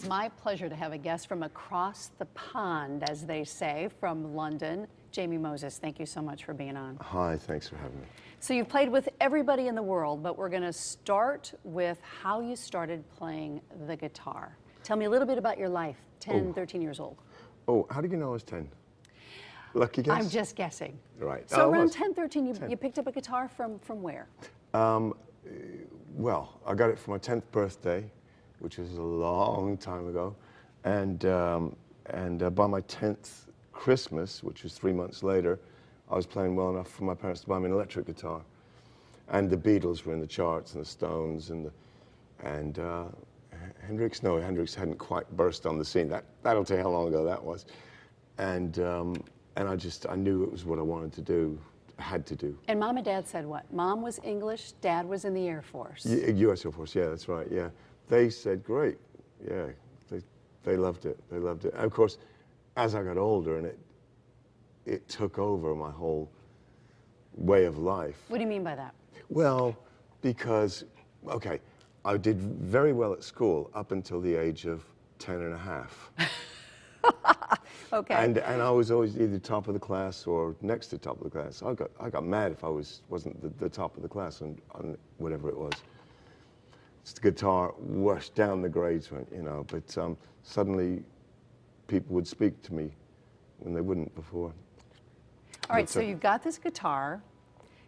is my pleasure to have a guest from across the pond, as they say, from London. Jamie Moses, thank you so much for being on. Hi, thanks for having me. So you've played with everybody in the world, but we're going to start with how you started playing the guitar. Tell me a little bit about your life, 10, 13 years old. Oh, how did you know I was 10? Lucky guess? I'm just guessing. Right. So around 10, 13, you picked up a guitar from where? Well, I got it for my 10th birthday, which was a long time ago. And by my 10th Christmas, which was 3 months later, I was playing well enough for my parents to buy me an electric guitar. And the Beatles were in the charts, and the Stones, and Hendrix. No, Hendrix hadn't quite burst on the scene. That'll tell you how long ago that was. And I knew it was what I wanted to do, had to do. And Mom and Dad said what? Mom was English, Dad was in the Air Force. U.S. Air Force, yeah, that's right, yeah. They said, great, yeah. They loved it, they loved it. And of course, as I got older, and it took over my whole way of life. What do you mean by that? Well, because, okay, I did very well at school up until the age of 10 and a half. Okay. And I was always either top of the class or next to top of the class. I got mad if I wasn't the top of the class on whatever it was. It's the guitar, washed down the grades went, you know, but suddenly people would speak to me when they wouldn't before. All right, so you've got this guitar.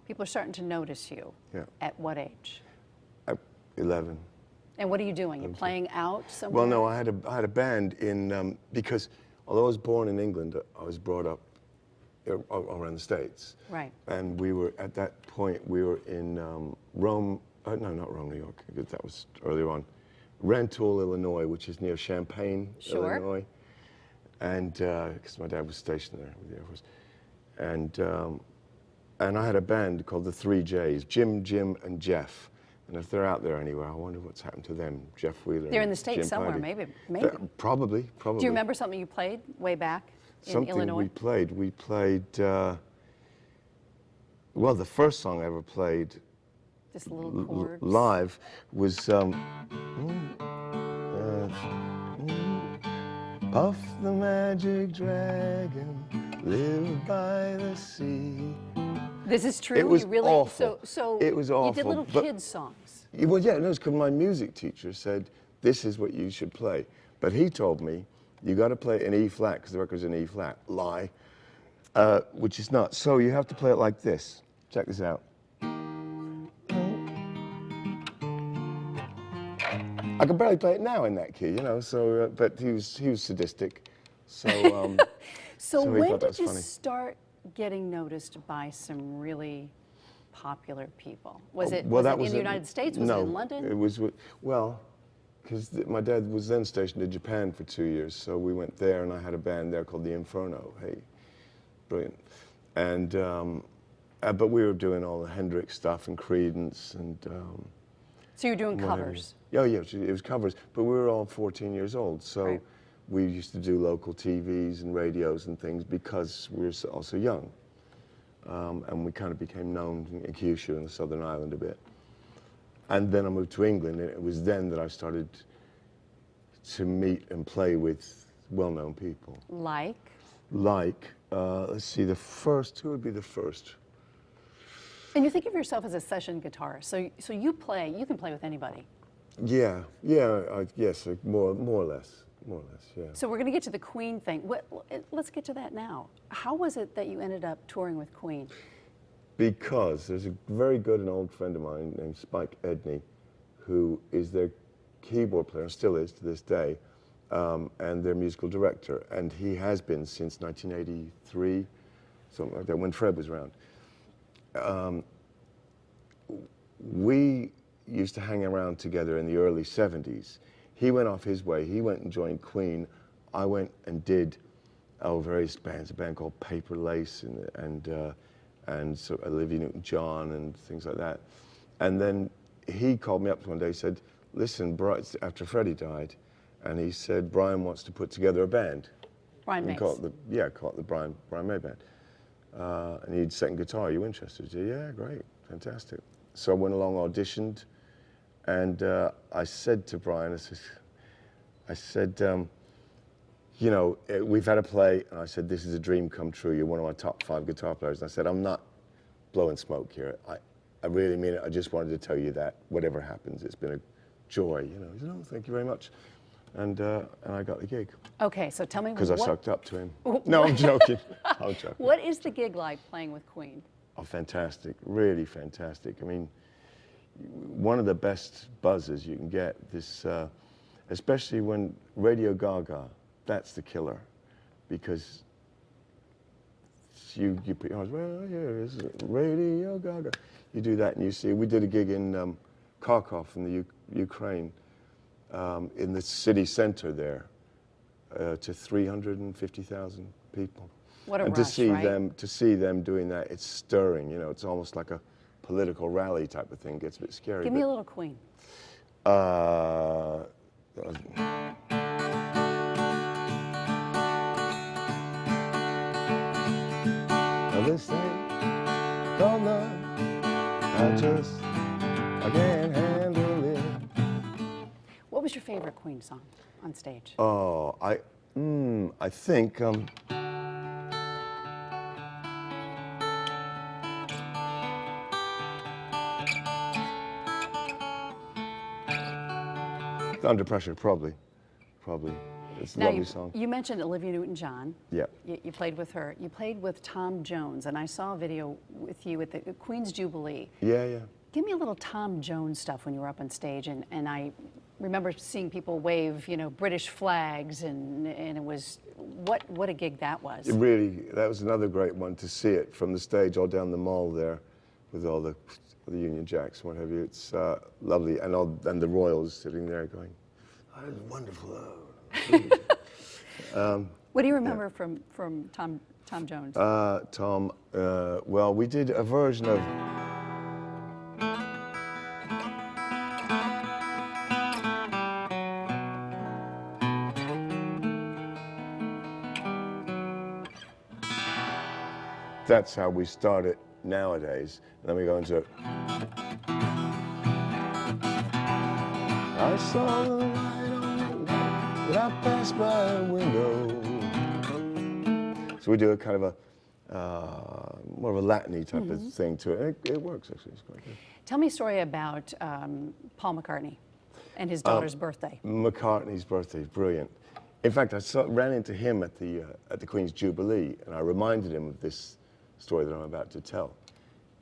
People are starting to notice you. Yeah. At what age? At 11. And what are you doing? You're playing out somewhere? Well, no, I had a band in, because although I was born in England, I was brought up around the States. Right. And we were, at that point, we were in Rome, no, not Rome, New York, that was earlier on. Rantoul, Illinois, which is near Champaign, Illinois. And, because my dad was stationed there with the Air Force. And I had a band called the 3 Js, Jim, and Jeff. And if they're out there anywhere, I wonder what's happened to them, Jeff Wheeler. They're in the States somewhere, maybe. Probably. Do you remember something you played way back in Illinois? Something we played, well, the first song I ever played just little chords. Live was Puff the magic dragon, live by the sea. This is true? It was you really, awful. So it was awful. You did little kids' songs. Well, yeah, no, it's because my music teacher said, this is what you should play. But he told me, you got to play it in E flat, because the record's in E flat. Lie. Which is not. So you have to play it like this. Check this out. I can barely play it now in that key, you know, so, but he was sadistic. So, so when did you start getting noticed by some really popular people? Was it, in the United States? Was it in London? It was, well, because my dad was then stationed in Japan for 2 years, so we went there, and I had a band there called the Inferno. Hey, brilliant. And, but we were doing all the Hendrix stuff and Creedence and... so you're doing covers? Oh, yeah, it was covers, but we were all 14 years old, so we used to do local TVs and radios and things because we were also young. And we kind of became known in Kyushu and the Southern Island a bit. And then I moved to England, and it was then that I started to meet and play with well-known people. Like? Let's see, who would be the first? And you think of yourself as a session guitarist, so you can play with anybody. Yeah, yes, more or less, yeah. So we're going to get to the Queen thing. Let's get to that now. How was it that you ended up touring with Queen? Because there's a very good and old friend of mine named Spike Edney, who is their keyboard player, and still is to this day, and their musical director, and he has been since 1983, something like that, when Fred was around. We used to hang around together in the early 70s. He went off his way. He went and joined Queen. I went and did various bands, a band called Paper Lace and so Olivia Newton-John and things like that. And then he called me up one day and said, listen, after Freddie died, and he said, Brian wants to put together a band. Brian May. Call it the Brian May Band. And he needs second guitar. Are you interested? Said, yeah, great, fantastic. So I went along, auditioned, and I said to Brian, I said, you know, we've had a play, and I said, this is a dream come true. You're one of my top 5 guitar players. And I said, I'm not blowing smoke here. I really mean it. I just wanted to tell you that whatever happens, it's been a joy. You know, he said, oh, thank you very much. And I got the gig. Okay, so tell me Because I what, sucked up to him. No, I'm joking. I'm joking. what is the gig like playing with Queen? Oh, fantastic. Really fantastic. I mean, one of the best buzzes you can get, this, especially when Radio Gaga, that's the killer. Because you put your arms, well, here is Radio Gaga. You do that and you see, we did a gig in Kharkov in the Ukraine, in the city center there, to 350,000 people. What a and rush, to see them doing that, it's stirring. You know, it's almost like a political rally type of thing. It gets a bit scary. Give me a little Queen. This thing called love, I can't handle it. What was your favorite Queen song on stage? Oh, I think Under Pressure, probably. It's a Now, lovely song. you mentioned Olivia Newton-John. Yeah. You played with her. You played with Tom Jones, and I saw a video with you at the Queen's Jubilee. Yeah. Give me a little Tom Jones stuff when you were up on stage, and I remember seeing people wave, you know, British flags, and it was, what a gig that was. That was another great one to see it from the stage all down the mall there with all the Union Jacks and what have you. It's lovely, and the Royals sitting there going, oh, it's wonderful. What do you remember from Tom Jones? Well, we did a version of that's how we start it nowadays. And then we go into I saw the light on the wall when I passed by a window. So we do a kind of a more of a Latin-y type of thing to it. It works actually. It's quite good. Tell me a story about Paul McCartney and his daughter's birthday. McCartney's birthday, brilliant. In fact, I ran into him at the Queen's Jubilee, and I reminded him of this story that I'm about to tell.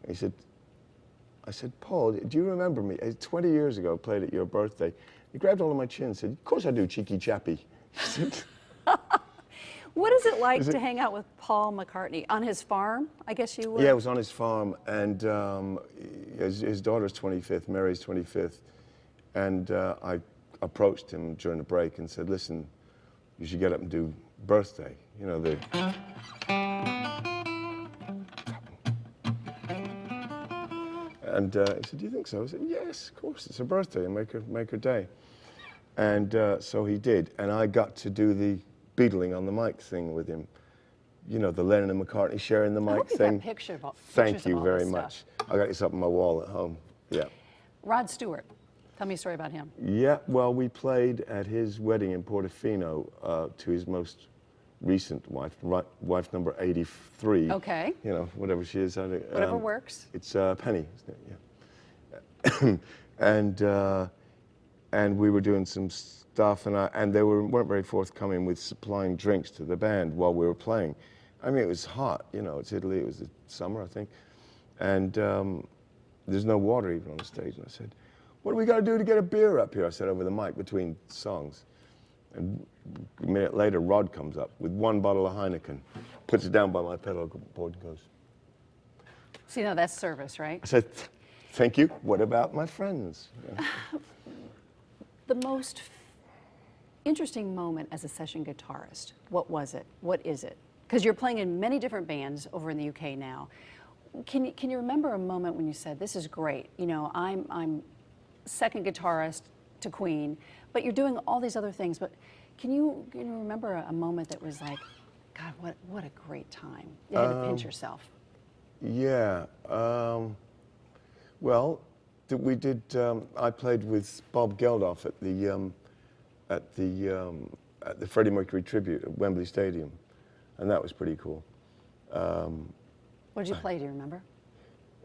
And he said, I said, Paul, do you remember me? 20 years ago, I played at your birthday. He grabbed hold of my chin and said, of course I do, cheeky chappy. What is it like to hang out with Paul McCartney? On his farm, I guess you were? Yeah, it was on his farm, and his daughter's 25th, Mary's 25th, and I approached him during the break and said, listen, you should get up and do birthday. You know, the... And he said, do you think so? I said, yes, of course, it's her birthday, and make her day. And so he did, and I got to do the Beatling on the mic thing with him. You know, the Lennon and McCartney sharing the mic thing. Thank you very much. I got this up on my wall at home, yeah. Rod Stewart, tell me a story about him. Yeah, well, we played at his wedding in Portofino to his most recent wife, wife number 83. Okay. You know, whatever she is. Whatever works. It's Penny, isn't it? Yeah. And we were doing some stuff, and they weren't very forthcoming with supplying drinks to the band while we were playing. I mean, it was hot, you know, it's Italy, it was the summer, I think. And there's no water even on the stage. And I said, what do we got to do to get a beer up here? I said over the mic between songs. And a minute later, Rod comes up with one bottle of Heineken, puts it down by my pedal board and goes. See, now that's service, right? I said, thank you. What about my friends? Yeah. The most interesting moment as a session guitarist, what was it? What is it? Because you're playing in many different bands over in the UK now. Can you remember a moment when you said, this is great, you know, I'm second guitarist to Queen, but you're doing all these other things, but can you remember a moment that was like, God, what a great time? You had to pinch yourself. Yeah, well, we did, I played with Bob Geldof at the at the Freddie Mercury tribute at Wembley Stadium, and that was pretty cool. What did you play? Do you remember?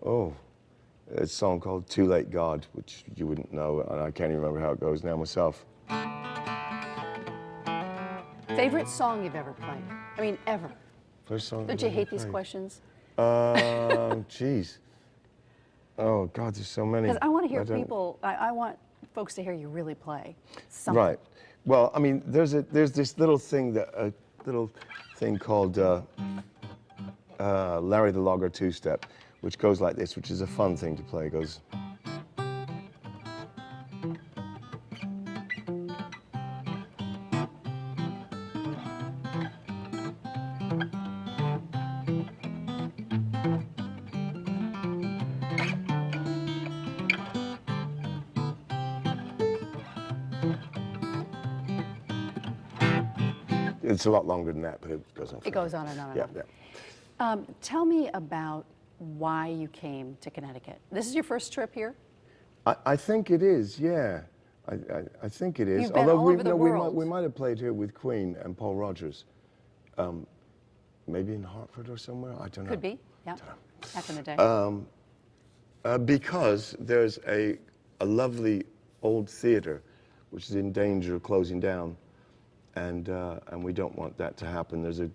Oh, a song called "Too Late God," which you wouldn't know, and I can't even remember how it goes now myself. Favorite song you've ever played? I mean, ever. First song. Don't you hate these questions? Jeez. Oh God, there's so many. Because I want to hear don't- people. I want folks to hear you really play something. Right. Well, I mean, there's this little thing called Larry the Logger two-step, which goes like this, which is a fun thing to play. It goes. It's a lot longer than that, but it goes on. It goes on and on and Yeah, on. yeah. Tell me about why you came to Connecticut. This is your first trip here? I think it is, yeah. I think it is. You've been all over the we world. might have played here with Queen and Paul Rodgers. Maybe in Hartford or somewhere, I don't know. Could be, yeah. Back in the day. Because there's a lovely old theater which is in danger of closing down, and we don't want that to happen. There's a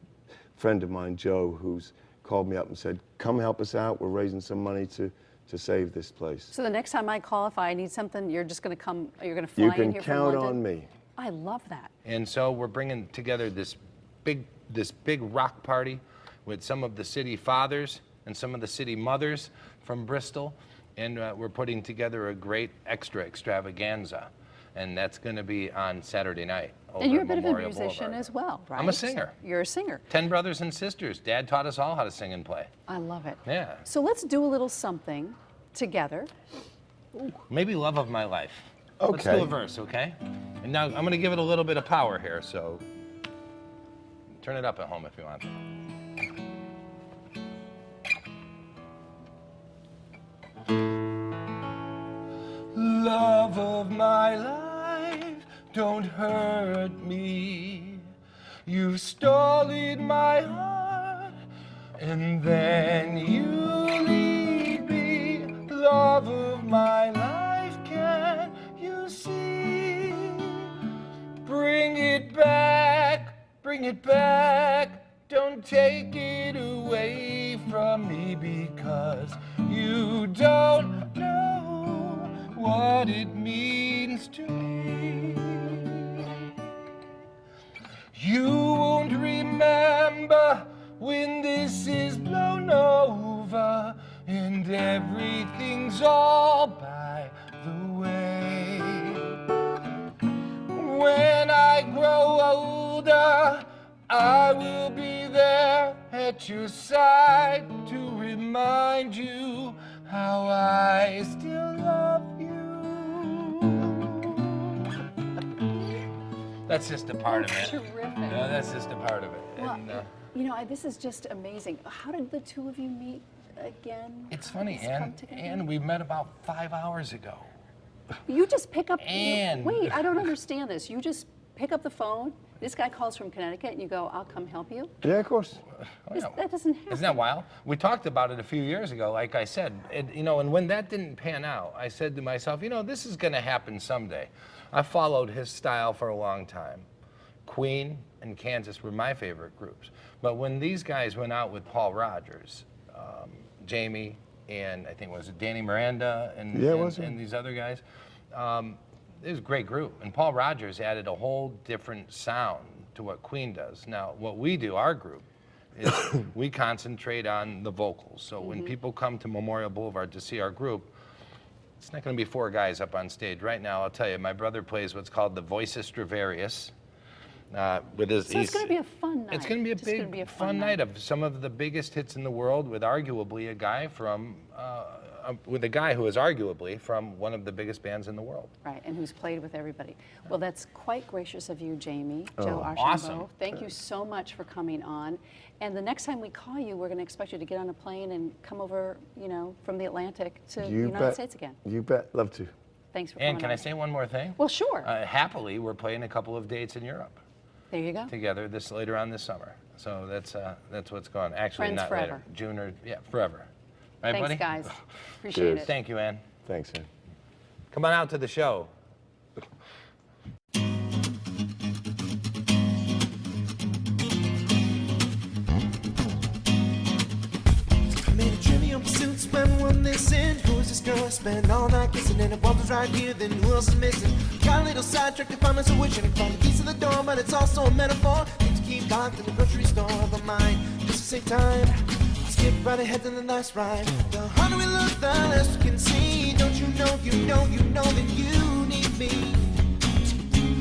friend of mine, Joe, who's called me up and said, come help us out. We're raising some money to save this place. So the next time I call, if I need something, you're just going to come, you're going to fly You in can here from count London? on me. I love that. And so we're bringing together this big rock party with some of the city fathers and some of the city mothers from Bristol, and we're putting together a great extra extravaganza, and that's going to be on Saturday night. And you're a at bit of a Memorial musician Boulevard. as well, right? I'm a singer. You're a singer. 10 brothers and sisters. Dad taught us all how to sing and play. I love it. Yeah. So let's do a little something together. Maybe Love of My Life. Let's do Okay. a verse, okay? And now I'm going to give it a little bit of power here, so turn it up at home if you want. Love of my life, don't hurt me. You've stolen my heart, and then you leave me. Love of my life, can you see? Bring it back, bring it back. Don't take it away from me, because you don't know what it means to me. You won't remember when this is blown over and everything's all by the way. When I grow older, I will be there at your side to remind you how I still love you. That's just a part of it. Terrific. No, that's just a part of it. Well, And, you know, this is just amazing. How did the two of you meet again? it's funny, How did this come Ann. together? Ann, we met about 5 hours ago. You just pick up. Ann. Wait, I don't understand this. You just pick up the phone. This guy calls from Connecticut, and you go, "I'll come help you." Yeah, of course. Oh, yeah. That doesn't happen. Isn't that wild? We talked about it a few years ago, like I said. And when that didn't pan out, I said to myself, this is going to happen someday. I followed his style for a long time. Queen and Kansas were my favorite groups. But when these guys went out with Paul Rodgers, Jamie, and I think was it Danny Miranda and, Yeah, it and, was, yeah. and these other guys, it was a great group. And Paul Rodgers added a whole different sound to what Queen does. Now, what we do, our group, is we concentrate on the vocals. So when people come to Memorial Boulevard to see our group, it's not going to be 4 guys up on stage. Right now, I'll tell you, my brother plays what's called the Voices Stradivarius. With his, So it's going to be a fun night. It's going to be a Just big, gonna be a fun night of some of the biggest hits in the world, with arguably a guy from, with a guy who is arguably from one of the biggest bands in the world. Right, and who's played with everybody. Well, that's quite gracious of you, Jamie. Joe Archambault. awesome. Thank you so much for coming on. And the next time we call you, we're going to expect you to get on a plane and come over, from the Atlantic to the United States again. You bet. Love to. Thanks for coming And can on. I say one more thing? Well, sure. Happily, we're playing a couple of dates in Europe There you go. together later on this summer. So that's what's going on. Actually, Friends not forever. later. June or, forever. Right, Thanks, buddy? guys. Appreciate Cheers. it. Thank you, Ann. Thanks, man. Come on out to the show. Made a trivial pursuits when one this in. Who's this girl I spend all night kissing? And if one was right here, then who else is missing? Got a little sidetracked, I found myself wishing I found the keys to the door, but it's also a metaphor. Things keep locked in the grocery store, but mine just to save time. Skip right ahead to the last ride. The harder we look, the less we can see. Don't you know, you know, you know that you need me.